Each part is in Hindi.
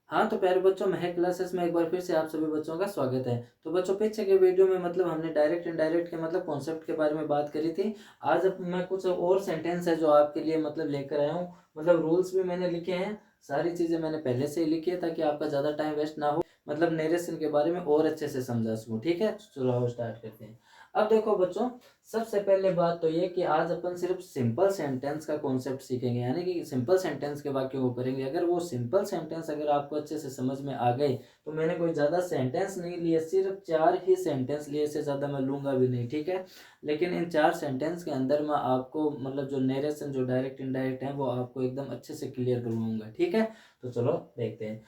हाँ, तो प्यारे बच्चों, महक क्लासेस में एक बार फिर से आप सभी बच्चों का स्वागत है। तो बच्चों, पीछे के वीडियो में मतलब हमने डायरेक्ट इनडायरेक्ट के मतलब कॉन्सेप्ट के बारे में बात करी थी। आज अब मैं कुछ और सेंटेंस है जो आपके लिए मतलब लेकर आया हूँ। मतलब रूल्स भी मैंने लिखे हैं, सारी चीज़ें मैंने पहले से ही लिखी है ताकि आपका ज़्यादा टाइम वेस्ट ना हो, मतलब नरेशन के बारे में और अच्छे से समझा सकूँ। ठीक है? चलो आओ स्टार्ट करते हैं। अब देखो बच्चों, सबसे पहले बात तो ये कि आज अपन सिर्फ सिंपल सेंटेंस का कॉन्सेप्ट सीखेंगे, यानी कि सिंपल सेंटेंस के वाक्यों को करेंगे। अगर वो सिंपल सेंटेंस अगर आपको अच्छे से समझ में आ गए तो मैंने कोई ज़्यादा सेंटेंस नहीं लिए, सिर्फ 4 ही सेंटेंस लिए, इससे ज़्यादा मैं लूँगा भी नहीं। ठीक है? लेकिन इन 4 सेंटेंस के अंदर मैं आपको मतलब जो नरेशन जो डायरेक्ट इनडायरेक्ट है वो आपको एकदम अच्छे से क्लियर करवाऊंगा। ठीक है? तो चलो देखते हैं।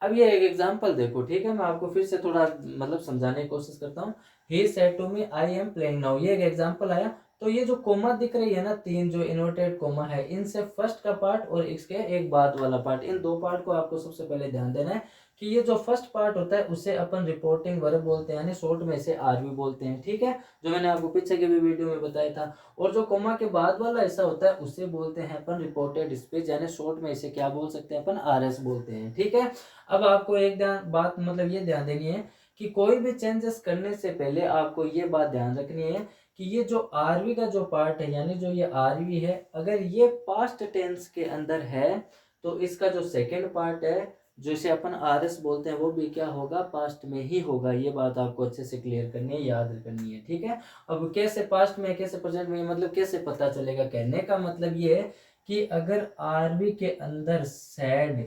अब ये एक एग्जांपल देखो। ठीक है? मैं आपको फिर से थोड़ा मतलब समझाने की कोशिश करता हूँ। He said to me I am playing now, ये एक एग्जांपल आया। तो ये जो कोमा दिख रही है ना, 3 जो इन्वर्टेड कोमा है, इनसे फर्स्ट का पार्ट और इसके एक बाद वाला पार्ट, इन दो पार्ट को आपको सबसे पहले ध्यान देना है कि ये जो फर्स्ट पार्ट होता है उसे अपन रिपोर्टिंग वर्ब बोलते हैं, यानी शॉर्ट में इसे आरवी बोलते हैं। ठीक है? जो मैंने आपको पीछे के भी वीडियो में बताया था। और जो कोमा के बाद वाला हिस्सा होता है उसे बोलते हैं अपन रिपोर्टेड स्पीच, यानी शॉर्ट में इसे क्या बोल सकते हैं अपन, आरएस बोलते हैं। ठीक है? अब आपको एक बात मतलब ये ध्यान देनी है कि कोई भी चेंजेस करने से पहले आपको ये बात ध्यान रखनी है कि ये जो आरवी का जो पार्ट है, यानी जो ये आरवी है, अगर ये पास्ट टेंस के अंदर है तो इसका जो सेकंड पार्ट है जिसे अपन आरएस बोलते हैं वो भी क्या होगा, पास्ट में ही होगा। ये बात आपको अच्छे से क्लियर करनी है, याद करनी है। ठीक है? अब कैसे पास्ट में कैसे प्रेजेंट में, मतलब कैसे पता चलेगा, कहने का मतलब ये है कि अगर आरवी के अंदर सैड,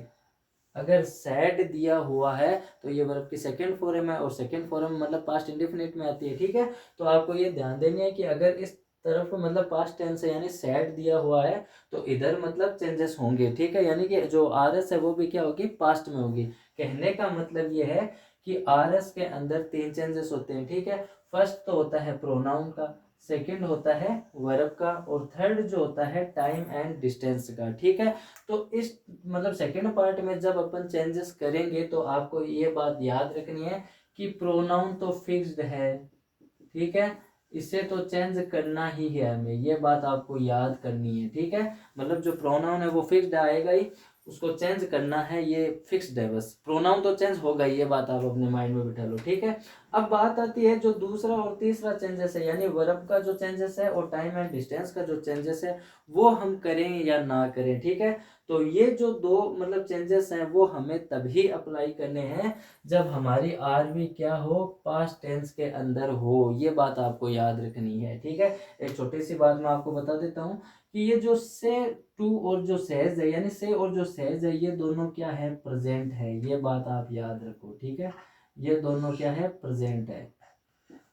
अगर सैड दिया हुआ है तो ये वर्ब की सेकंड फॉर्म है, और सेकंड फॉर्म मतलब पास्ट इंडेफिनिट में आती है। ठीक है? तो आपको ये ध्यान देनी है कि अगर इस तरफ मतलब पास्ट टेंस है यानी सैड दिया हुआ है तो इधर मतलब चेंजेस होंगे। ठीक है? यानी कि जो आरएस है वो भी क्या होगी, पास्ट में होगी। कहने का मतलब ये है कि आरएस के अंदर 3 चेंजेस होते हैं। ठीक है? फर्स्ट तो होता है प्रोनाउन का, सेकंड होता है वर्ब का, और थर्ड जो होता है टाइम एंड डिस्टेंस का। ठीक है? तो इस मतलब सेकंड पार्ट में जब अपन चेंजेस करेंगे तो आपको ये बात याद रखनी है कि प्रोनाउन तो फिक्स्ड है। ठीक है? इसे तो चेंज करना ही है हमें, ये बात आपको याद करनी है। ठीक है? मतलब जो प्रोनाउन है वो फिक्स्ड आएगा ही, उसको चेंज करना है, ये फिक्स्ड है, बस प्रोनाउन तो चेंज होगा ही, ये बात आप अपने माइंड में बिठा लो। ठीक है? अब बात आती है जो दूसरा और तीसरा चेंजेस है, यानी वर्ब का जो चेंजेस है और टाइम एंड डिस्टेंस का जो चेंजेस है, वो हम करें या ना करें। ठीक है? तो ये जो दो मतलब चेंजेस हैं वो हमें तभी अप्लाई करने हैं जब हमारी आरवी क्या हो, पास्ट टेंस के अंदर हो। ये बात आपको याद रखनी है। ठीक है? एक छोटी सी बात मैं आपको बता देता हूँ कि ये जो से टू और जो सेज है, यानी से और जो सेज है, ये दोनों क्या है, प्रेजेंट है। ये बात आप याद रखो। ठीक है? ये दोनों क्या है, प्रेजेंट है।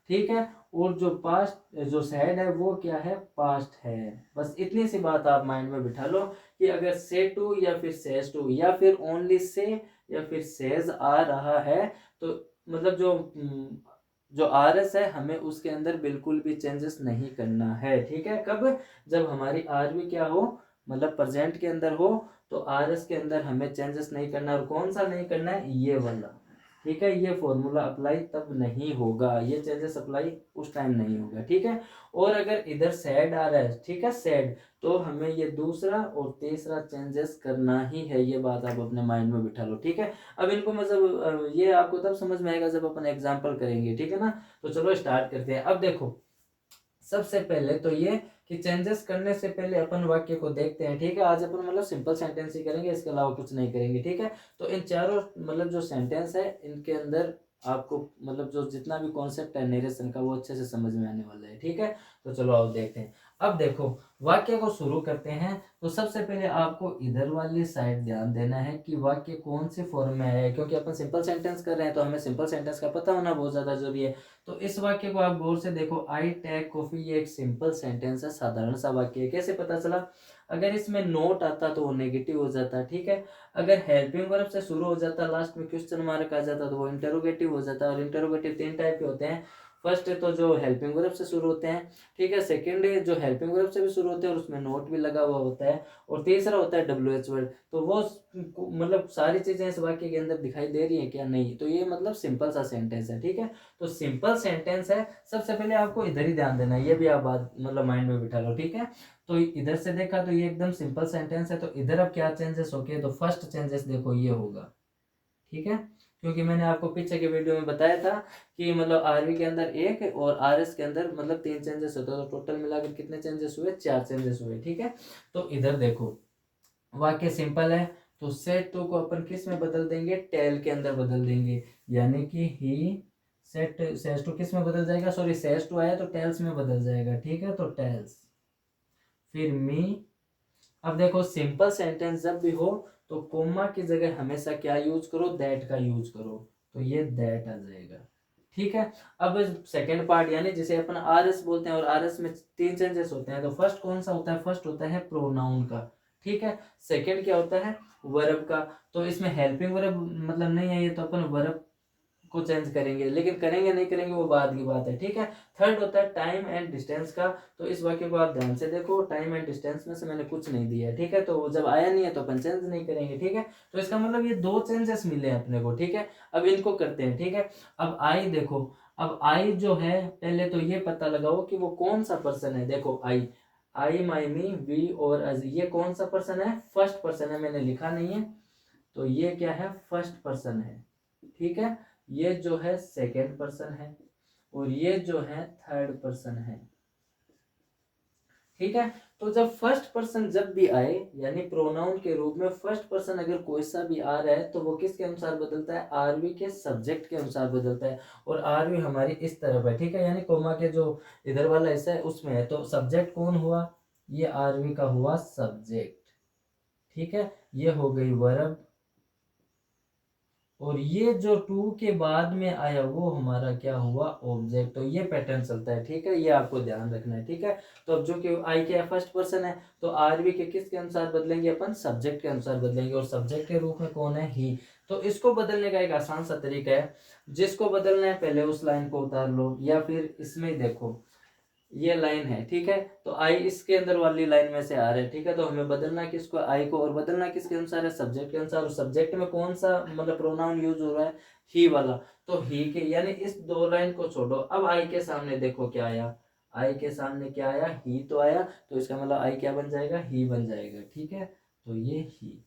ठीक है? और जो पास्ट जो सैड है वो क्या है, पास्ट है। बस इतनी सी बात आप माइंड में बिठा लो कि अगर से टू या फिर सेज टू या फिर ओनली से या फिर सेज आ रहा है तो मतलब जो आर एस है हमें उसके अंदर बिल्कुल भी चेंजेस नहीं करना है। ठीक है? कब, जब हमारी आर भी क्या हो, मतलब प्रेजेंट के अंदर हो, तो आर एस के अंदर हमें चेंजेस नहीं करना। और कौन सा नहीं करना है, ये वाला। ठीक है? ये फॉर्मूला अप्लाई तब नहीं होगा, ये चेंजेस अप्लाई उस टाइम नहीं होगा। ठीक है? और अगर इधर सैड आ रहा है, ठीक है, सैड, तो हमें ये दूसरा और तीसरा चेंजेस करना ही है। ये बात आप अपने माइंड में बिठा लो। ठीक है? अब इनको मतलब ये आपको तब समझ में आएगा जब अपन एग्जाम्पल करेंगे। ठीक है ना? तो चलो स्टार्ट करते हैं। अब देखो, सबसे पहले तो ये कि चेंजेस करने से पहले अपन वाक्य को देखते हैं। ठीक है? आज अपन मतलब सिंपल सेंटेंस ही करेंगे, इसके अलावा कुछ नहीं करेंगे। ठीक है? तो इन चारों मतलब जो सेंटेंस है इनके अंदर आपको मतलब जो जितना भी कॉन्सेप्ट है नरेशन का वो अच्छे से समझ में आने वाला है। ठीक है? तो चलो आओ देखते हैं। अब देखो, वाक्य को शुरू करते हैं। तो सबसे पहले आपको इधर वाली साइड ध्यान देना है कि वाक्य कौन से फॉर्म में है, क्योंकि अपन सिंपल सेंटेंस कर रहे हैं तो हमें सिंपल सेंटेंस का पता होना बहुत ज्यादा जरूरी है। तो इस वाक्य को आप गौर से देखो, आई टेक कॉफी, ये एक सिंपल सेंटेंस है, साधारण सा वाक्य है। कैसे पता चला, अगर इसमें नोट आता तो वो नेगेटिव हो जाता। ठीक है? अगर हेल्पिंग वर्ब से शुरू हो जाता, लास्ट में क्वेश्चन मार्क आ जाता तो वो इंटरोगेटिव हो जाता। और इंटरोगेटिव 3 टाइप के होते हैं। फर्स्ट तो जो हेल्पिंग वर्ब से शुरू होते हैं, ठीक है, सेकंड जो हेल्पिंग वर्ब से भी शुरू होते हैं और उसमें नोट भी लगा हुआ होता है, और तीसरा होता है डब्ल्यू एच वर्ड। तो वो मतलब सारी चीजें इस वाक्य के अंदर दिखाई दे रही है क्या, नहीं, तो ये मतलब सिंपल सा सेंटेंस है। ठीक है? तो सिंपल सेंटेंस है, सबसे पहले आपको इधर ही ध्यान देना है, ये भी आप बात मतलब माइंड में बिठा लो। ठीक है? तो इधर से देखा तो ये एकदम सिंपल सेंटेंस है। तो इधर अब क्या चेंजेस हो गए, तो फर्स्ट चेंजेस देखो ये होगा। ठीक है, क्योंकि मैंने आपको पीछे के वीडियो में बताया था कि मतलब आरवी के अंदर एक और आरएस के अंदर मतलब 3 चेंजेस होते हैं, तो टोटल मिलाकर कितने चेंजेस हुए, 4 चेंजेस हुए। ठीक है, तो इधर देखो वाक्य सिंपल है, तो सेट टू को अपन किस में बदल देंगे, टेल के अंदर बदल देंगे, यानी कि ही सेट सेज टू किस में बदल जाएगा, सॉरी सेज टू आया तो टेल्स में बदल जाएगा। ठीक है, तो टेल्स, फिर मी। अब देखो सिंपल सेंटेंस जब भी हो तो कोमा की जगह हमेशा क्या यूज करो, दैट का यूज करो, तो ये दैट आ जाएगा। ठीक है, अब सेकंड पार्ट यानी जिसे अपन आरएस बोलते हैं, और आरएस में 3 चेंजेस होते हैं, तो फर्स्ट कौन सा होता है, फर्स्ट होता है प्रोनाउन का। ठीक है, सेकंड क्या होता है, वर्ब का। तो इसमें हेल्पिंग वर्ब मतलब नहीं है ये, तो अपन वर्ब को चेंज करेंगे, लेकिन करेंगे नहीं करेंगे वो बाद की बात है। ठीक है, थर्ड होता है टाइम एंड डिस्टेंस का। तो इस वाक्य को आप ध्यान से देखो, टाइम एंड डिस्टेंस में से मैंने कुछ नहीं दिया है। ठीक है, तो जब आया नहीं है तो अपन चेंज नहीं करेंगे। ठीक है, तो इसका मतलब ये 2 चेंजेस मिले हैं अपने को। ठीक है, अब इनको करते हैं। ठीक है, अब आई देखो, अब आई जो है पहले तो ये पता लगाओ कि वो कौन सा पर्सन है। देखो आई, आई माई मी वी और अज, ये कौन सा पर्सन है, फर्स्ट पर्सन है, मैंने लिखा नहीं है, तो ये क्या है, फर्स्ट पर्सन है। ठीक है, ये जो है सेकेंड पर्सन है, और ये जो है थर्ड पर्सन है। ठीक है, तो जब फर्स्ट पर्सन जब भी आए यानी प्रोनाउन के रूप में फर्स्ट पर्सन अगर कोई सा भी आ रहा है, तो वो किसके अनुसार बदलता है, आरवी के सब्जेक्ट के अनुसार बदलता है। और आरवी हमारी इस तरफ है। ठीक है, यानी कोमा के जो इधर वाला हिस्सा है उसमें है, तो सब्जेक्ट कौन हुआ, ये आरवी का हुआ सब्जेक्ट। ठीक है, ये हो गई वर्ब, और ये जो टू के बाद में आया वो हमारा क्या हुआ, ऑब्जेक्ट। तो ये पैटर्न चलता है। ठीक है, ये आपको ध्यान रखना है। ठीक है, तो अब जो कि आई क्या फर्स्ट पर्सन है, तो आरवी के किसके अनुसार बदलेंगे, अपन सब्जेक्ट के अनुसार बदलेंगे, और सब्जेक्ट के रूप में कौन है, ही। तो इसको बदलने का एक आसान सा तरीका है, जिसको बदलना है पहले उस लाइन को उतार लो, या फिर इसमें ही देखो ये लाइन है। ठीक है, तो आई इसके अंदर वाली लाइन में से आ रहा है। ठीक है, तो हमें बदलना किसको, आई को, और बदलना किसके अनुसार है, सब्जेक्ट के अनुसार। और सब्जेक्ट में कौन सा मतलब प्रोनाउन यूज हो रहा है, ही वाला, तो ही के, यानी इस 2 लाइन को छोड़ो। अब आई के सामने देखो क्या आया, आई के सामने क्या आया, ही तो आया, तो इसका मतलब आई क्या बन जाएगा, ही बन जाएगा। ठीक है, तो ये ही।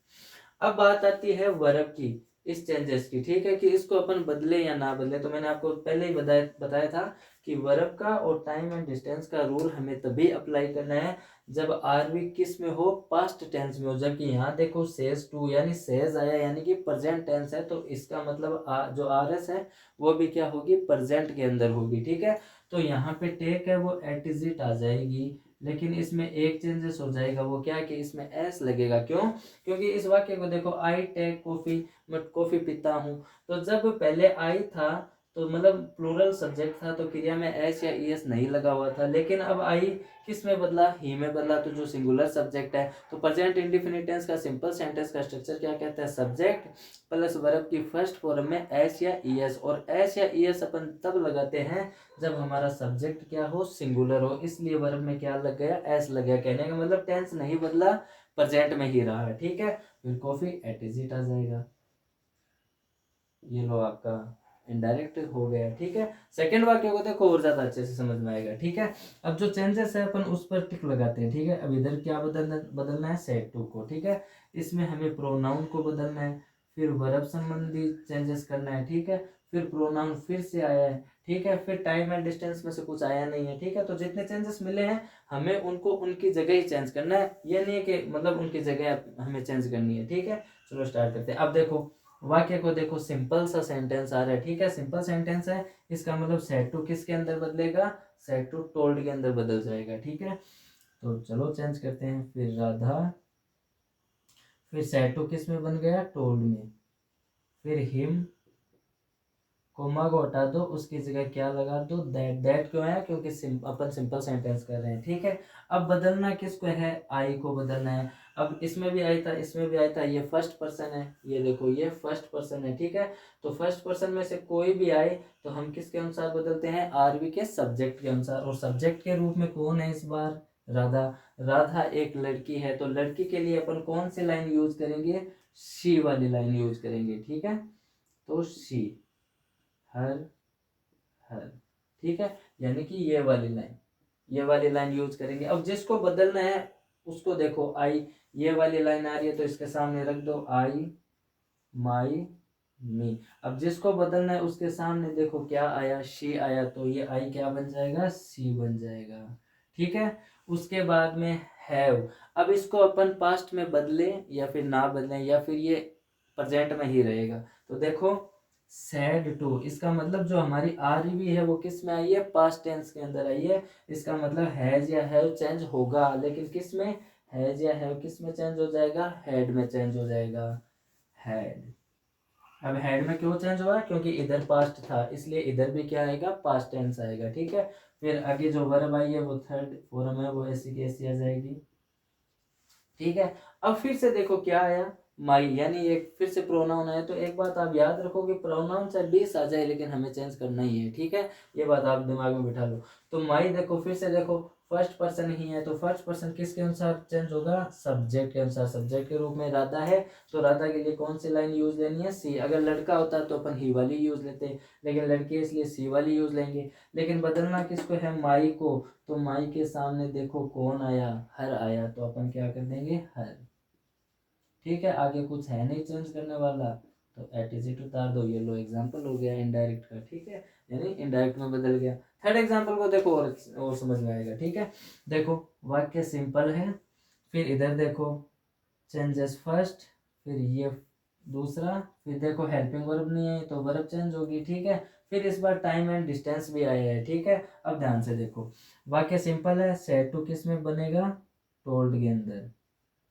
अब बात आती है वर्ब की, इस चेंजेस की। ठीक है, कि इसको अपन बदले या ना बदले, तो मैंने आपको पहले ही बताया था कि वर्ब का और टाइम एंड डिस्टेंस का रूल हमें तभी अप्लाई करना है जब आरवी किस में हो, पास्ट टेंस में हो। जबकि यहाँ देखो सेज टू यानी सेज आया, यानी कि प्रेजेंट टेंस है, तो इसका मतलब जो आरएस है वो भी क्या होगी, प्रेजेंट के अंदर होगी। ठीक है, तो यहाँ पे टेक है वो एट इज इट आ जाएगी, लेकिन इसमें एक चेंजेस हो जाएगा, वो क्या कि इसमें एस लगेगा। क्यों, क्योंकि इस वाक्य को देखो, आई टेक कॉफी, मैं कॉफी पीता हूँ, तो जब पहले आई था तो मतलब प्लूरल सब्जेक्ट था, तो क्रिया में एस या ईएस नहीं लगा हुआ था, लेकिन अब आई किस में बदला, ही में बदला, तो जो सिंगुलर सब्जेक्ट है, तो प्रेजेंट इंडेफिनिट टेंस का सिंपल सेंटेंस का स्ट्रक्चर क्या कहता है, सब्जेक्ट प्लस वर्ब की फर्स्ट फॉर्म में एस या ईएस, और एस या ईएस अपन तब लगाते हैं जब हमारा सब्जेक्ट क्या हो, सिंगुलर हो, इसलिए वर्ब में क्या लग गया, एस लग गया। कहने का मतलब टेंस नहीं बदला, प्रेजेंट में ही रहा है। ठीक है, फिर कॉफी एट इज इट आ जाएगा, ये लो आपका इनडायरेक्ट हो गया। ठीक है, सेकंड वाक्य को देखो और ज्यादा अच्छे से समझ में आएगा। ठीक है, अब जो चेंजेस है अपन उस पर टिक लगाते हैं। ठीक है, अब इधर क्या बदलना है, सेट टू को। ठीक है, इसमें हमें प्रोनाउन को बदलना है, फिर वर्ब संबंधी चेंजेस करना है। ठीक है, फिर प्रोनाउन फिर से आया है। ठीक है, फिर टाइम एंड डिस्टेंस में से कुछ आया नहीं है। ठीक है, तो जितने चेंजेस मिले हैं हमें उनको उनकी जगह ही चेंज करना है, ये नहीं है कि मतलब उनकी जगह हमें चेंज करनी है। ठीक है, चलो स्टार्ट करते हैं। अब देखो वाक्य को देखो, सिंपल सा सेंटेंस आ रहा है। ठीक है, सिंपल सेंटेंस है, इसका मतलब सेट टू किसके अंदर बदलेगा, सेट टू टोल्ड के अंदर बदल जाएगा। ठीक है, तो चलो चेंज करते हैं, फिर राधा, फिर सेट टू किस में बन गया, टोल्ड में, फिर हिम, कोमा को हटा दो, उसकी जगह क्या लगा दो, दैट। दैट क्यों है, क्योंकि अपन सिंपल सेंटेंस कर रहे हैं। ठीक है, अब बदलना किसको है, आई को बदलना है। अब इसमें भी आई था, इसमें भी आई था, ये फर्स्ट पर्सन है, ये देखो ये फर्स्ट पर्सन है। ठीक है, तो फर्स्ट पर्सन में से कोई भी आए तो हम किसके अनुसार बदलते हैं, आरवी के सब्जेक्ट के अनुसार, और सब्जेक्ट के रूप में कौन है इस बार, राधा। राधा एक लड़की है, तो लड़की के लिए अपन कौन सी लाइन यूज करेंगे, शी वाली लाइन यूज करेंगे। ठीक है, तो शी, हर, हर। ठीक है, यानी कि ये वाली लाइन, ये वाली लाइन यूज करेंगे। अब जिसको बदलना है उसको देखो, आई, ये वाली लाइन आ रही है तो इसके सामने रख दो आई माई मी। अब जिसको बदलना है उसके सामने देखो क्या आया, शी आया, तो ये आई क्या बन जाएगा, सी बन जाएगा। ठीक है। उसके बाद में हैव। अब इसको अपन पास्ट में बदले या फिर ना बदलें या फिर ये प्रेजेंट में ही रहेगा। तो देखो सैड टू, इसका मतलब जो हमारी आर भी है वो किस में आई है, पास्ट टेंस के अंदर आई है। इसका मतलब हैज या हैव चेंज होगा, लेकिन किस में, हैज या हैव किस में चेंज हो जाएगा, हैड में चेंज हो जाएगा, हैड। अब हेड में क्यों चेंज हुआ, क्योंकि इधर पास्ट था, इसलिए इधर भी क्या आएगा, पास्ट टेंस आएगा। ठीक है। फिर आगे जो वर्ब आई है वो थर्ड फॉर्म है, वो ऐसी की ऐसी आ जाएगी। ठीक है। अब फिर से देखो क्या आया, माई, यानी एक फिर से प्रोनाउन आया। तो एक बात आप याद रखो कि प्रोनाउन चाहे 20 आ जाए लेकिन हमें चेंज करना ही है। ठीक है। ये बात आप दिमाग में बिठा लो। तो माई देखो फिर से देखो फर्स्ट पर्सन ही है, तो फर्स्ट पर्सन किसके अनुसार चेंज होगा, सब्जेक्ट के अनुसार। सब्जेक्ट के रूप में राधा है, तो राधा के लिए कौन सी लाइन यूज लेनी है, सी। अगर लड़का होता तो अपन ही वाली यूज लेते, लेकिन लड़की है इसलिए सी वाली यूज लेंगे। लेकिन बदलना किसको है, माई को। तो माई के सामने देखो कौन आया, हर आया, तो अपन क्या कर देंगे, हर। ठीक है। आगे कुछ है नहीं चेंज करने वाला, तो एटीजीट उतार दो। ये लो एग्जांपल हो गया इनडायरेक्ट का। ठीक है। यानी इनडायरेक्ट में बदल गया। थर्ड एग्जांपल को देखो और समझ में आएगा। ठीक है। देखो वाक्य सिंपल है, फिर इधर देखो चेंजेस फर्स्ट, फिर ये दूसरा, फिर देखो हेल्पिंग वर्ब नहीं है तो वर्ब चेंज होगी। ठीक है। फिर इस बार टाइम एंड डिस्टेंस भी आया है। ठीक है। अब ध्यान से देखो, वाक्य सिंपल है, सेड टू किस में बनेगा, टोल्ड के अंदर।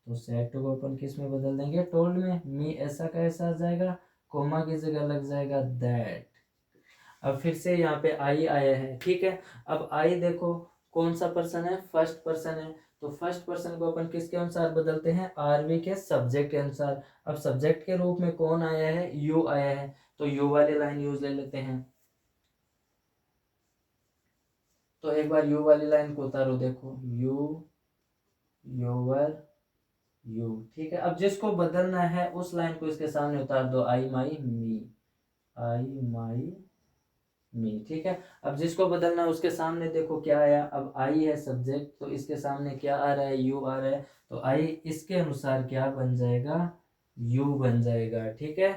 तो सेड टू को अपन किस में बदल देंगे, टोल्ड में। मी ऐसा का ऐसा आ जाएगा, कोमा की जगह लग जाएगा दैट। अब फिर से यहाँ पे आई आया है। ठीक है। अब आई देखो कौन सा पर्सन है, फर्स्ट पर्सन है, तो फर्स्ट पर्सन को अपन किसके अनुसार बदलते हैं, आरवी के सब्जेक्ट के अनुसार। अब सब्जेक्ट के रूप में कौन आया है, यू आया है, तो यू वाली लाइन यूज ले लेते हैं। तो एक बार यू वाली लाइन को उतारो, देखो यू, योवर, यू। ठीक है। अब जिसको बदलना है उस लाइन को इसके सामने उतार दो, आई माई मी, आई माई मी। ठीक है। अब जिसको बदलना है उसके सामने देखो क्या आया, अब आई है सब्जेक्ट, तो इसके सामने क्या आ रहा है, यू आ रहा है, तो आई इसके अनुसार क्या बन जाएगा, यू बन जाएगा। ठीक है।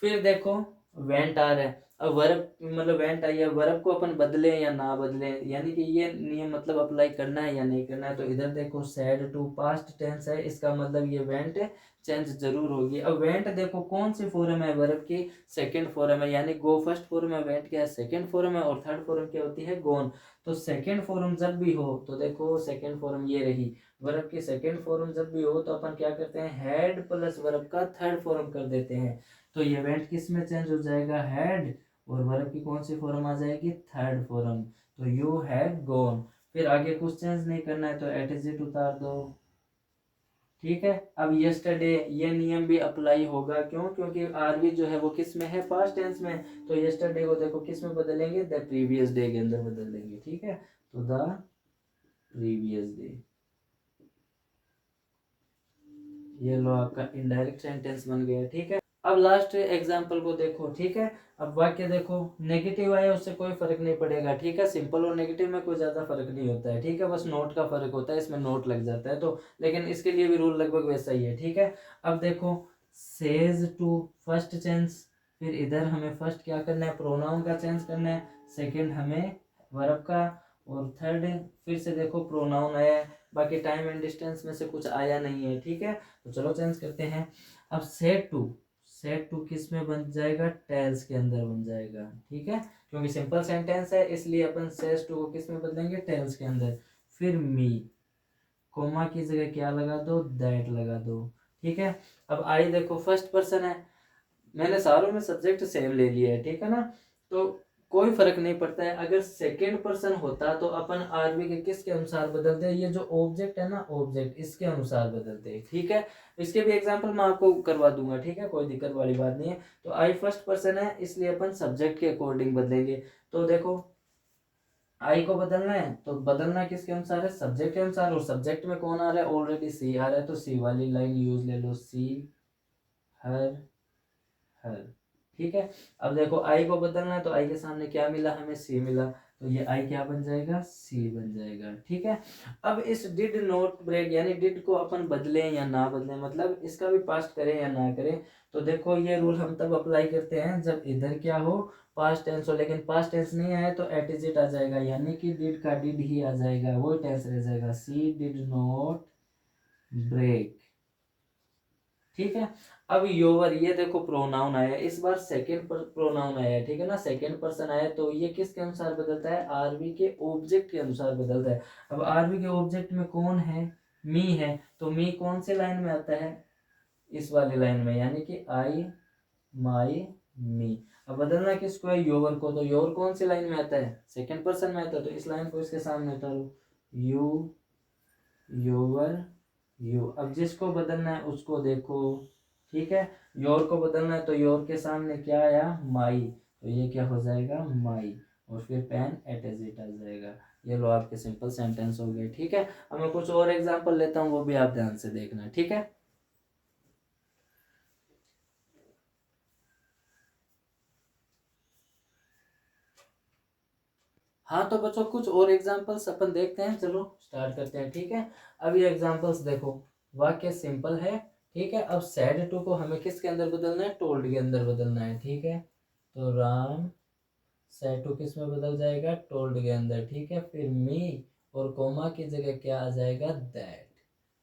फिर देखो वेंट आ रहा है। अब वर्ब मतलब वेंट आई है, वर्ब को अपन बदले या ना बदले, यानी कि ये नियम मतलब अप्लाई करना है या नहीं करना है। तो इधर देखो सैड टू पास्ट टेंस है, इसका मतलब ये वेंट चेंज जरूर होगी। अब वेंट देखो कौन सी फॉर्म है, वर्ब की सेकंड फॉर्म है, यानी गो फर्स्ट फॉर्म है, वेंट क्या है, सेकंड फॉर्म है, और थर्ड फॉर्म क्या होती है, गोन। तो सेकंड फॉर्म जब भी हो, तो देखो सेकंड फॉर्म ये रही, वर्ब की सेकंड फॉर्म जब भी हो तो अपन क्या करते हैं, हेड प्लस वर्ब का थर्ड फॉर्म कर देते हैं। तो ये इवेंट किस में चेंज हो जाएगा, हैड, और वर्ब की कौन सी फॉर्म आ जाएगी, थर्ड फॉर्म। तो यू हैड गॉन। फिर आगे कुछ चेंज नहीं करना है तो एट इज इट उतार दो। ठीक है। अब यस्टरडे, ये नियम भी अप्लाई होगा, क्यों, क्योंकि आरवी जो है वो किस में है, पास्ट टेंस में। तो यस्टरडे को देखो किस में बदलेंगे, द प्रीवियस डे के अंदर बदल देंगे। ठीक है। तो द प्रीवियस डे, ये लो आपका इनडायरेक्ट सेंटेंस बन गया। ठीक है। अब लास्ट एग्जाम्पल को देखो। ठीक है। अब वाक्य देखो, नेगेटिव आया उससे कोई फर्क नहीं पड़ेगा। ठीक है। सिंपल और नेगेटिव में कोई ज्यादा फर्क नहीं होता है। ठीक है। बस नोट का फर्क होता है, इसमें नोट लग जाता है तो, लेकिन इसके लिए भी रूल लगभग वैसा ही है। ठीक है। अब देखो सेज टू फर्स्ट चेंज, फिर इधर हमें फर्स्ट क्या करना है, प्रोनाउन का चेंज करना है, सेकेंड हमें वर्ब का, और थर्ड फिर से देखो प्रोनाउन आया है। बाकी टाइम एंड डिस्टेंस में से कुछ आया नहीं है। ठीक है। तो चलो चेंज करते हैं। अब सेट टू, सेट टू किस में बन जाएगा, टेल्स के अंदर बन जाएगा। ठीक है। क्योंकि सिंपल सेंटेंस है इसलिए अपन सेट टू को किस में बदलेंगे, टेल्स के अंदर। फिर मी, कोमा की जगह क्या लगा दो, दैट लगा दो। ठीक है। अब आई देखो फर्स्ट पर्सन है, मैंने सारों में सब्जेक्ट सेम ले लिया है। ठीक है ना। तो कोई फर्क नहीं पड़ता है। अगर सेकेंड पर्सन होता तो अपन आरवी के किसके अनुसार बदलते, ये जो ऑब्जेक्ट है ना, ऑब्जेक्ट इसके अनुसार बदलते। ठीक है। इसके भी एग्जांपल मैं आपको करवा दूंगा। ठीक है। कोई दिक्कत वाली बात नहीं है। तो आई फर्स्ट पर्सन है इसलिए अपन सब्जेक्ट के अकॉर्डिंग बदलेंगे। तो देखो आई को बदलना है तो बदलना किसके अनुसार है, सब्जेक्ट के अनुसार, और सब्जेक्ट में कौन आ रहा है, ऑलरेडी सी आ रहा है, तो सी वाली लाइन यूज ले लो, सी, हर, हर। ठीक है। अब देखो आई को बदलना है तो आई के सामने क्या मिला, हमें सी मिला, तो ये आई क्या बन जाएगा, सी बन जाएगा। ठीक है, अब इस डिड नॉट ब्रेक यानी डिड को अपन बदलें या ना बदलें, मतलब इसका भी पास्ट करें या ना करें, तो देखो ये रूल हम तब अप्लाई करते हैं जब इधर क्या हो, पास्ट टेंस हो, लेकिन पास्ट टेंस नहीं आए तो एट इज इट आ जाएगा, यानी कि डिड का डिड ही आ जाएगा, वो टेंस रह जाएगा, सी डिड नॉट ब्रेक। ठीक है, अब योवर, ये देखो प्रोनाउन आया, इस बार सेकंड प्रोनाउन आया, ठीक है ना, सेकंड पर्सन आया, तो ये किसके अनुसार बदलता है, आरवी के ऑब्जेक्ट के अनुसार बदलता है। अब आरवी के ऑब्जेक्ट में कौन है, मी है, तो मी कौन से लाइन में आता है, इस वाली लाइन में, यानी कि आई माई मी। अब बदलना किसको है, योवर को, तो योवर कौन सी लाइन में आता है, सेकंड पर्सन में आता है, तो इस लाइन को इसके सामने उतारो, यू योवर यू। अब जिसको बदलना है उसको देखो, ठीक है, योर को बदलना है तो योर के सामने क्या आया, माई, तो ये क्या हो जाएगा, माई, और फिर पेन एट एज इट आ जाएगा। ये लो आपके सिंपल सेंटेंस हो गए। ठीक है, अब मैं कुछ और एग्जांपल लेता हूँ, वो भी आप ध्यान से देखना। ठीक है, हाँ तो बच्चों कुछ और एग्जांपल्स अपन देखते हैं, चलो स्टार्ट करते हैं। ठीक है, अब ये एग्जांपल्स देखो, वाक्य सिंपल है। ठीक है, अब सैड टू को हमें किसके अंदर बदलना है, टोल्ड के अंदर बदलना है। ठीक है, तो राम सैड टू किस में बदल जाएगा, टोल्ड के अंदर। ठीक है, फिर मी और कोमा की जगह क्या आ जाएगा, दैट।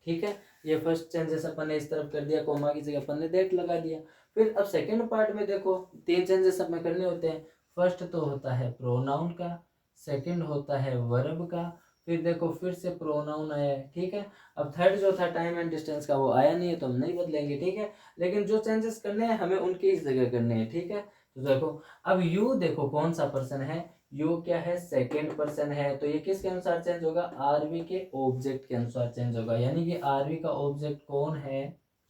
ठीक है, ये फर्स्ट चेंजेस अपन ने इस तरफ कर दिया, कोमा की जगह अपन ने दैट लगा दिया। फिर अब सेकंड पार्ट में देखो, तीन चेंजेस हमें करने होते हैं। फर्स्ट तो होता है प्रोनाउन का, सेकंड होता है वर्ब का, फिर देखो फिर से प्रोनाउन आया है। ठीक है, अब थर्ड जो था टाइम एंड डिस्टेंस का, वो आया नहीं है तो हम नहीं बदलेंगे। ठीक है, लेकिन जो चेंजेस करने हैं हमें उनकी इस जगह करने हैं। ठीक है, तो देखो अब यू, देखो कौन सा पर्सन है, यू क्या है, सेकंड पर्सन है, तो ये किसके अनुसार चेंज होगा, आरवी के ऑब्जेक्ट के अनुसार चेंज होगा, यानी कि आरवी का ऑब्जेक्ट कौन है,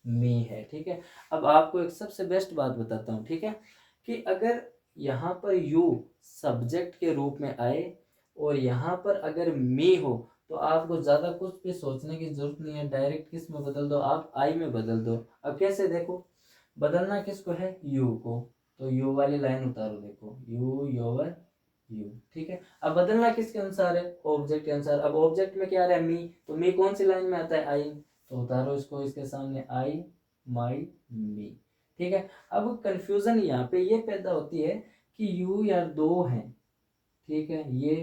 मी है। ठीक है, अब आपको एक सबसे बेस्ट बात बताता हूँ। ठीक है, कि अगर यहाँ पर यू सब्जेक्ट के रूप में आए और यहाँ पर अगर मी हो, तो आपको ज़्यादा कुछ भी सोचने की जरूरत नहीं है, डायरेक्ट किस में बदल दो, आप आई में बदल दो। अब कैसे, देखो बदलना किसको है, यू को, तो यू वाली लाइन उतारो, देखो यू योवर यू। ठीक है, अब बदलना किसके अनुसार है, ऑब्जेक्ट के अनुसार। अब ऑब्जेक्ट में क्या आ रहा है, मी, तो मी कौन सी लाइन में आता है, आई, तो उतारो इसको इसके सामने, आई माई मी। ठीक है, अब कंफ्यूजन यहाँ पे ये पैदा होती है कि यू यार दो हैं, ठीक है, ये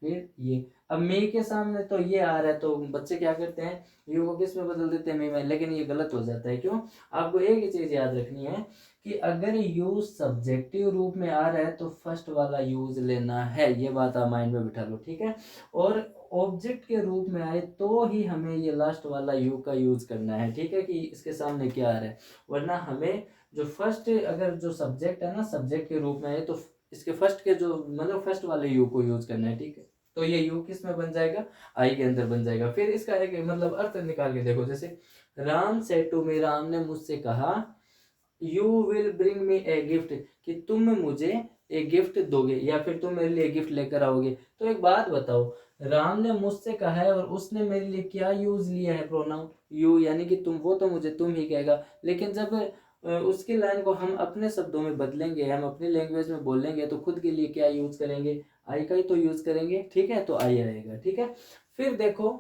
फिर ये, अब मे के सामने तो ये आ रहा है, तो बच्चे क्या करते हैं, यू को किस में बदल देते हैं, मे में, लेकिन ये गलत हो जाता है। क्यों, आपको एक ही चीज याद रखनी है कि अगर यू सब्जेक्टिव रूप में आ रहा है तो फर्स्ट वाला यूज लेना है, ये बात आप माइंड में बिठा लो। ठीक है, और ऑब्जेक्ट के रूप में आए तो ही हमें ये लास्ट वाला यू का यूज करना है। ठीक है, कि इसके सामने क्या आ रहा है, वरना हमें जो फर्स्ट, अगर जो सब्जेक्ट है ना सब्जेक्ट के रूप में आए तो इसके फर्स्ट के जो मतलब फर्स्ट वाले यू को यूज करना है। ठीक है, तो ये यू किस में बन जाएगा, आई के अंदर बन जाएगा। फिर इसका एक मतलब अर्थ निकाल के देखो, जैसे Ram said to me, Ram ने मुझसे कहा, you will bring me a gift, कि तुम मुझे एक गिफ्ट दोगे या फिर तुम मेरे लिए गिफ्ट लेकर आओगे। तो एक बात बताओ, राम ने मुझसे कहा है और उसने मेरे लिए क्या यूज लिया है, प्रोनाउन यू, यानी कि तुम, वो तो मुझे तुम ही कहेगा, लेकिन जब उसकी लाइन को हम अपने शब्दों में बदलेंगे, हम अपनी लैंग्वेज में बोलेंगे, तो खुद के लिए क्या यूज करेंगे, आई का ही तो यूज करेंगे। ठीक है, तो आई आएगा। ठीक है, फिर देखो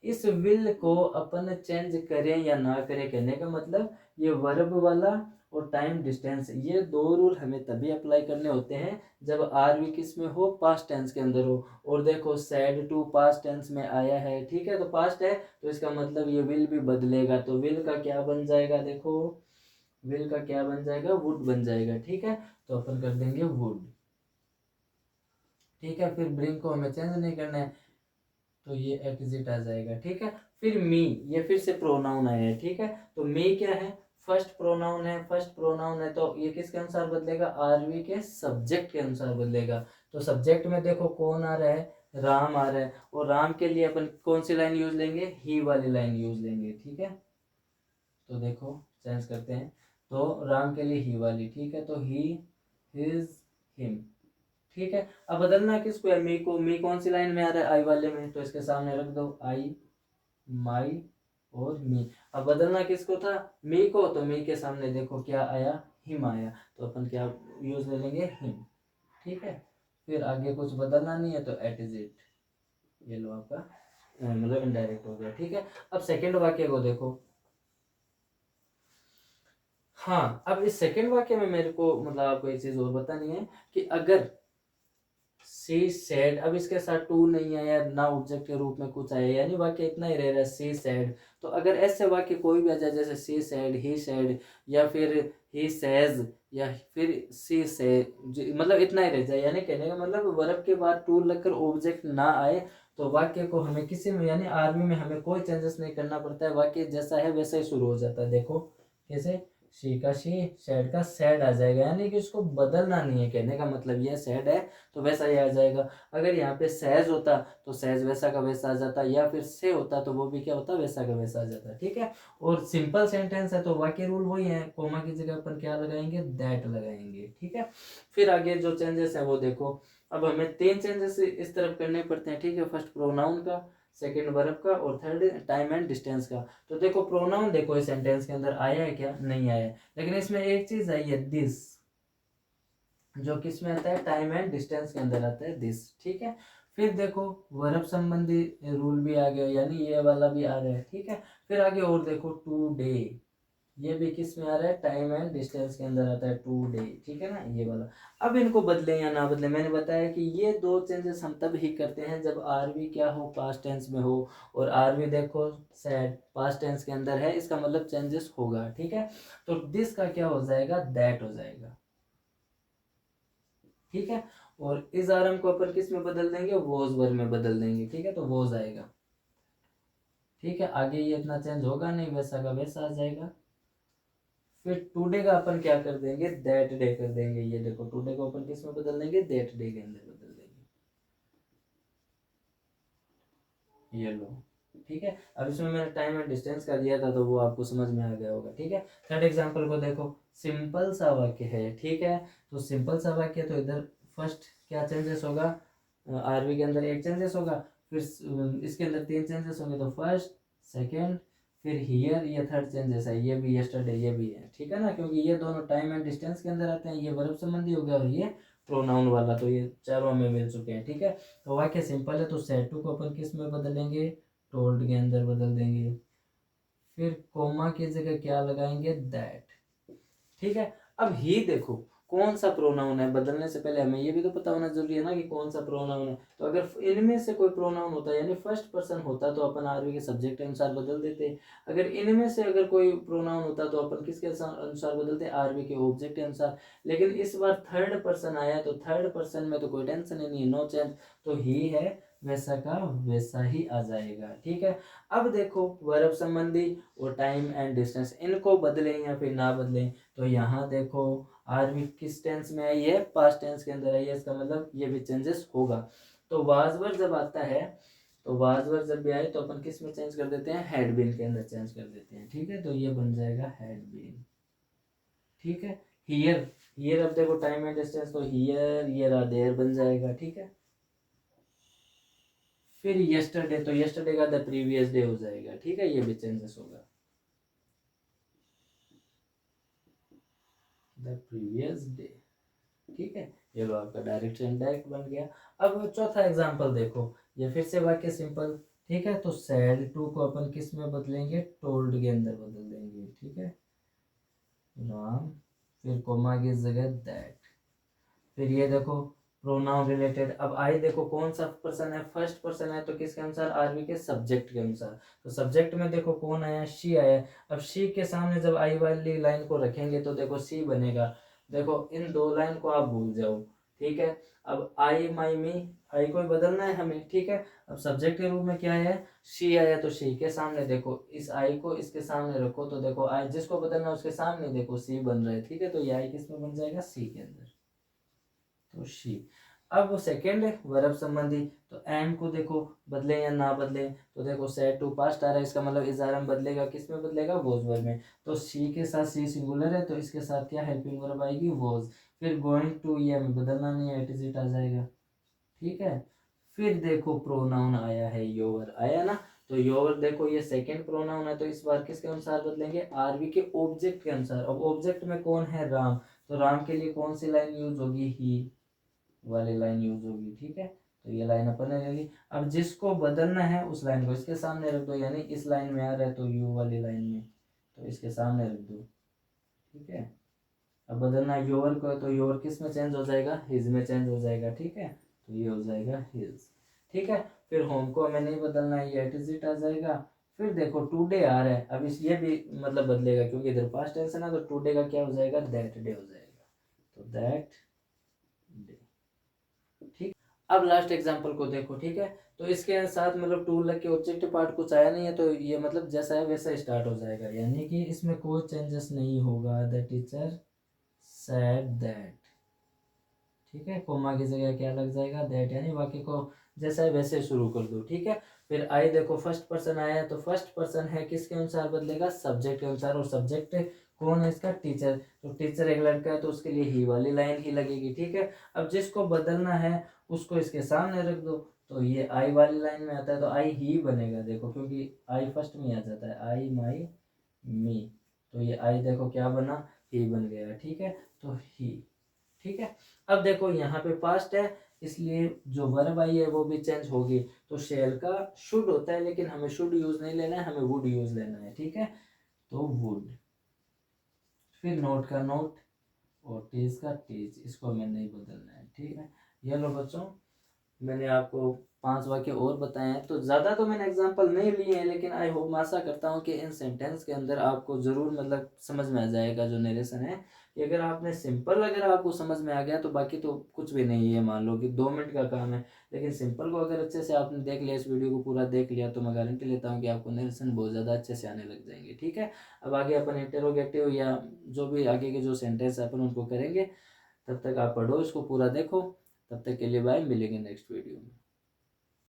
इस विल को अपन चेंज करें या ना करें, कहने का मतलब ये वर्ब वाला और टाइम डिस्टेंस, ये दो रूल हमें तभी अप्लाई करने होते हैं जब आरवी किस में हो, पास्ट टेंस के अंदर हो। और देखो सैड टू पास्ट टेंस में आया है, ठीक है, तो पास्ट है तो इसका मतलब ये विल भी बदलेगा, तो विल का क्या बन जाएगा, देखो विल का क्या बन जाएगा, वुड बन जाएगा। ठीक है, तो अपन कर देंगे वुड। ठीक है, फिर ब्रिंग को हमें चेंज नहीं करना है, तो ये एग्जिट आ जाएगा। ठीक है, फिर मी, ये फिर से प्रोनाउन आया है। ठीक है, तो मी क्या है, फर्स्ट प्रोनाउन है, फर्स्ट प्रोनाउन है तो ये किसके अनुसार बदलेगा, आरवी के सब्जेक्ट के अनुसार बदलेगा। तो सब्जेक्ट में देखो कौन आ रहा है, राम आ रहा है, और राम के लिए अपन कौन सी लाइन यूज लेंगे, ही वाली लाइन यूज लेंगे। ठीक है, तो देखो चेंज करते हैं, तो राम के लिए ही वाली। ठीक है, तो ही हिज हिम। ठीक है, अब बदलना किसको है, मी को, मी कौन सी लाइन में आ रहा है, आई वाले में, तो इसके सामने रख दो आई माई और मी। अब बदलना किसको था, मी को, तो मी के सामने देखो क्या आया, हिम आया, तो अपन क्या यूज ले लेंगे, हिम। ठीक है, फिर आगे कुछ बदलना नहीं है तो एट इज इट, ये लो आपका मतलब इनडायरेक्ट हो गया। ठीक है, अब सेकंड वाक्य को देखो। हाँ, अब इस सेकंड वाक्य में मेरे को मतलब आपको एक चीज और बतानी है कि अगर सी सेड, अब इसके साथ टू नहीं आया ना, ऑब्जेक्ट के रूप में कुछ आया, यानी वाक्य इतना ही रह रहा है सी सेड। तो अगर ऐसे वाक्य कोई भी आ जाए जैसे सी सेड, ही सेड, या फिर ही सेज, या फिर सी से, मतलब इतना ही रह जाए, यानी कहने का मतलब वर्ब के बाद टू लगकर ऑब्जेक्ट ना आए तो वाक्य को हमें किसी में यानी आर्मी में हमें कोई चेंजेस नहीं करना पड़ता है, वाक्य जैसा है वैसा ही शुरू हो जाता है। देखो कैसे, शी का शी, सैड का सैड आ जाएगा, यानी कि उसको बदलना नहीं है, कहने का मतलब ये सैड है तो वैसा ही आ जाएगा। अगर यहाँ पे सहज होता तो सहज वैसा का वैसा आ जाता, या फिर से होता तो वो भी क्या होता, वैसा का वैसा आ जाता। ठीक है, और सिंपल सेंटेंस है तो वाक्य रूल वही है, कोमा की जगह अपन क्या लगाएंगे, दैट लगाएंगे। ठीक है, फिर आगे जो चेंजेस है वो देखो। अब हमें 3 चेंजेस इस तरफ करने पड़ते हैं। ठीक है, फर्स्ट प्रोनाउन का, सेकंड वर्ब का, और थर्ड टाइम एंड डिस्टेंस का। तो देखो प्रोनाउन देखो इस सेंटेंस के अंदर आया है क्या, नहीं आया है, लेकिन इसमें एक चीज आई है दिस, जो किस में आता है, टाइम एंड डिस्टेंस के अंदर आता है दिस। ठीक है, फिर देखो वर्ब संबंधी रूल भी आ गया, यानी ये वाला भी आ रहा है। ठीक है, फिर आगे और देखो टू डे, ये भी किस में आ रहा है, टाइम एंड डिस्टेंस के अंदर आता है टू डे। ठीक है ना, ये वाला। अब इनको बदले या ना बदले, मैंने बताया कि ये 2 चेंजेस हम तब ही करते हैं जब आरवी क्या हो, पास्ट टेंस में हो, और आरवी देखो सैड पास्ट टेंस के अंदर है, इसका मतलब चेंजेस होगा। ठीक है, तो दिस का क्या हो जाएगा, दैट हो जाएगा। ठीक है, और इस आरएम को अपन किस में बदल देंगे, वोज वर्ब में बदल देंगे। ठीक है, तो वोज आएगा। ठीक है, आगे ये इतना चेंज होगा नहीं, वैसा का वैसा आ जाएगा। फिर टुडे का अपन क्या कर देंगे, दैट डे कर देंगे। ये देखो टुडे को अपन किस में बदल देंगे, दैट डे के अंदर बदल देंगे। ये लो। ठीक है, अब इसमें मैंने टाइम एंड डिस्टेंस का दिया था तो वो आपको समझ में आ गया होगा। ठीक है, थर्ड एग्जांपल को देखो, सिंपल सा वाक्य है। ठीक है, तो सिंपल सा वाक्य तो इधर फर्स्ट क्या चेंजेस होगा, आरवी के अंदर एक चेंजेस होगा, फिर इसके अंदर 3 चेंजेस होंगे, तो फर्स्ट, सेकेंड, फिर हियर, ये थर्ड चेंजेस है, ये भी यस्टरडे, ये भी है। ठीक है ना, क्योंकि ये दोनों टाइम एंड डिस्टेंस के अंदर आते हैं, ये वर्ब संबंधी हो गया और ये प्रोनाउन वाला, तो ये चारों में मिल चुके हैं। ठीक है, तो वाक्य सिंपल है तो सेड टू को अपन किस में बदलेंगे, टोल्ड के अंदर बदल देंगे। फिर कोमा की जगह क्या लगाएंगे, दैट। ठीक है, अब ही देखो कौन सा प्रोनाउन है, बदलने से पहले हमें ये भी तो पता होना जरूरी है ना कि कौन सा प्रोनाउन है। तो अगर इनमें से कोई प्रोनाउन होता यानी फर्स्ट पर्सन होता तो अपन आरवी के सब्जेक्ट के अनुसार बदल देते। अगर इनमें से अगर कोई प्रोनाउन होता तो अपन किसके अनुसार बदलते, आरवी के ऑब्जेक्ट के अनुसार। लेकिन इस बार थर्ड पर्सन आया तो थर्ड पर्सन में तो कोई टेंशन ही नहीं है, नो चेंज, तो ही है वैसा का वैसा ही आ जाएगा। ठीक है, अब देखो वर्ब संबंधी और टाइम एंड डिस्टेंस, इनको बदलें या फिर ना बदलें। तो यहाँ देखो आरवी किस टेंस में आई है, पास्ट टेंस के अंदर आई है, इसका मतलब ये भी चेंजेस होगा। तो वाज वर्ब जब आता है, तो वाज वर्ब जब भी आए तो अपन किस में चेंज कर देते हैं, हैड बीन के अंदर चेंज कर देते हैं। ठीक है, तो ये बन जाएगा हैड बीन। ठीक है, हियर, हियर अब देखो टाइम एंड डिस्टेंस, तो हियर आर देयर बन जाएगा। ठीक है, फिर यस्टरडे, तो यस्टरडे का द प्रीवियस डे हो जाएगा। ठीक है, ये भी चेंजेस होगा, द प्रीवियस डे। ठीक है, ये लो आपका डायरेक्ट से इनडायरेक्ट बन गया। अब चौथा एग्जांपल देखो, ये फिर से वाक्य सिंपल। ठीक है, तो सैड टू को अपन किस में बदलेंगे, टोल्ड के अंदर बदल देंगे। ठीक है, राम, फिर कोमा की जगह दैट। फिर ये देखो प्रोनाउन रिलेटेड, अब आई देखो कौन सा पर्सन है, फर्स्ट पर्सन है तो किसके अनुसार, आरवी के सब्जेक्ट के अनुसार। तो सब्जेक्ट में देखो कौन आया, शी आया। अब शी के सामने जब आई वाली लाइन को रखेंगे तो देखो सी बनेगा। देखो इन 2 लाइन को आप भूल जाओ। ठीक है, अब आई माई मी, आई को बदलना है हमें। ठीक है, अब सब्जेक्ट के रूप में क्या है, शी आया, तो शी के सामने देखो इस आई को इसके सामने रखो, तो देखो आई जिसको बदलना है उसके सामने देखो सी बन रहा है। ठीक है, तो ये आई किस में बन जाएगा, सी के अंदर, तो शी। अब वो सेकेंड वर्ब संबंधी, तो एम को देखो बदले या ना बदले, तो देखो सेड टू पास्ट आ रहा है, इसका मतलब इज़ारम बदलेगा, किस में बदलेगा, वोज वर्ब में। तो शी के साथ सी सिंगुलर है तो इसके साथ क्या हेल्पिंग वर्ब आएगी, वोज। फिर गोइंग टू, ये हमें बदलना नहीं है, इट इज इट आ जाएगा। ठीक है, फिर देखो प्रोनाउन आया है, योर आया ना, तो योर देखो ये सेकंड प्रोनाउन है तो इस बार किसके अनुसार बदलेंगे, आरवी के ऑब्जेक्ट के अनुसार। अब ऑब्जेक्ट में कौन है, राम, तो राम के लिए कौन सी लाइन यूज होगी, ही। वाली लाइन यूज होगी, ठीक है। तो ये लाइन अपन ने ले ली। अब जिसको बदलना है उस लाइन को इसके सामने रख दो, यानी इस लाइन में आ रहा है तो यू वाली लाइन में, तो इसके सामने रख दो, ठीक है। अब बदलना है योर को, तो योर किस में चेंज हो जाएगा, हिज में चेंज हो जाएगा, ठीक है। तो ये हो जाएगा हिज, ठीक है। फिर होम को हमें नहीं बदलना है, ये एट इज इट आ जाएगा। फिर देखो टुडे आ रहा है, अब इस ये भी मतलब बदलेगा क्योंकि इधर पास्ट टेंस है ना, तो टुडे का क्या हो जाएगा, दैट डे हो जाएगा, तो दैट डे, ठीक। अब लास्ट एग्जांपल को देखो, ठीक है। तो इसके साथ मतलब टू लग के ऑब्जेक्टिव पार्ट कुछ आया नहीं है, तो ये मतलब जैसा है वैसा स्टार्ट हो जाएगा, यानी कि इसमें कोई चेंजेस नहीं होगा। द टीचर सेड दैट, ठीक है। कोमा की जगह क्या लग जाएगा, दैट, यानी बाकी को जैसा है वैसे शुरू कर दो, ठीक है। फिर आई देखो फर्स्ट पर्सन आया है, तो फर्स्ट पर्सन है किसके अनुसार बदलेगा, सब्जेक्ट के अनुसार, और सब्जेक्ट कौन है इसका, टीचर। तो टीचर एक लड़का है तो उसके लिए ही वाली लाइन ही लगेगी, ठीक है। अब जिसको बदलना है उसको इसके सामने रख दो, तो ये आई वाली लाइन में आता है तो आई ही बनेगा, देखो क्योंकि आई फर्स्ट में आ जाता है, आई माई मी, तो ये आई देखो क्या बना, ही बन गया, ठीक है। तो ही, ठीक है। अब देखो यहाँ पे पास्ट है, इसलिए जो वर्ब आई है वो भी चेंज होगी, तो शेल का शुड होता है, लेकिन हमें शुड यूज नहीं लेना है, हमें वुड यूज लेना है, ठीक है। तो वुड, फिर नोट का नोट, और टीज का टीज, इसको हमें नहीं बदलना है, ठीक है। ये लो बच्चों, मैंने आपको 5 वाक्य और बताए हैं, तो ज़्यादा तो मैंने एग्जांपल नहीं लिए हैं, लेकिन आई होप, मैं आशा करता हूँ कि इन सेंटेंस के अंदर आपको ज़रूर मतलब समझ में आ जाएगा जो नरेशन है, कि अगर आपने सिंपल अगर आपको समझ में आ गया तो बाकी तो कुछ भी नहीं है, मान लो कि 2 मिनट का काम है, लेकिन सिंपल को अगर अच्छे से आपने देख लिया, इस वीडियो को पूरा देख लिया, तो मैं गारंटी लेता हूँ कि आपको नरेशन बहुत ज़्यादा अच्छे से आने लग जाएंगे, ठीक है। अब आगे अपन इंटेरोगेटिव या जो भी आगे के जो सेंटेंस अपन उनको करेंगे, तब तक आप पढ़ो, इसको पूरा देखो। तब तक के लिए बाय, मिलेंगे नेक्स्ट वीडियो में।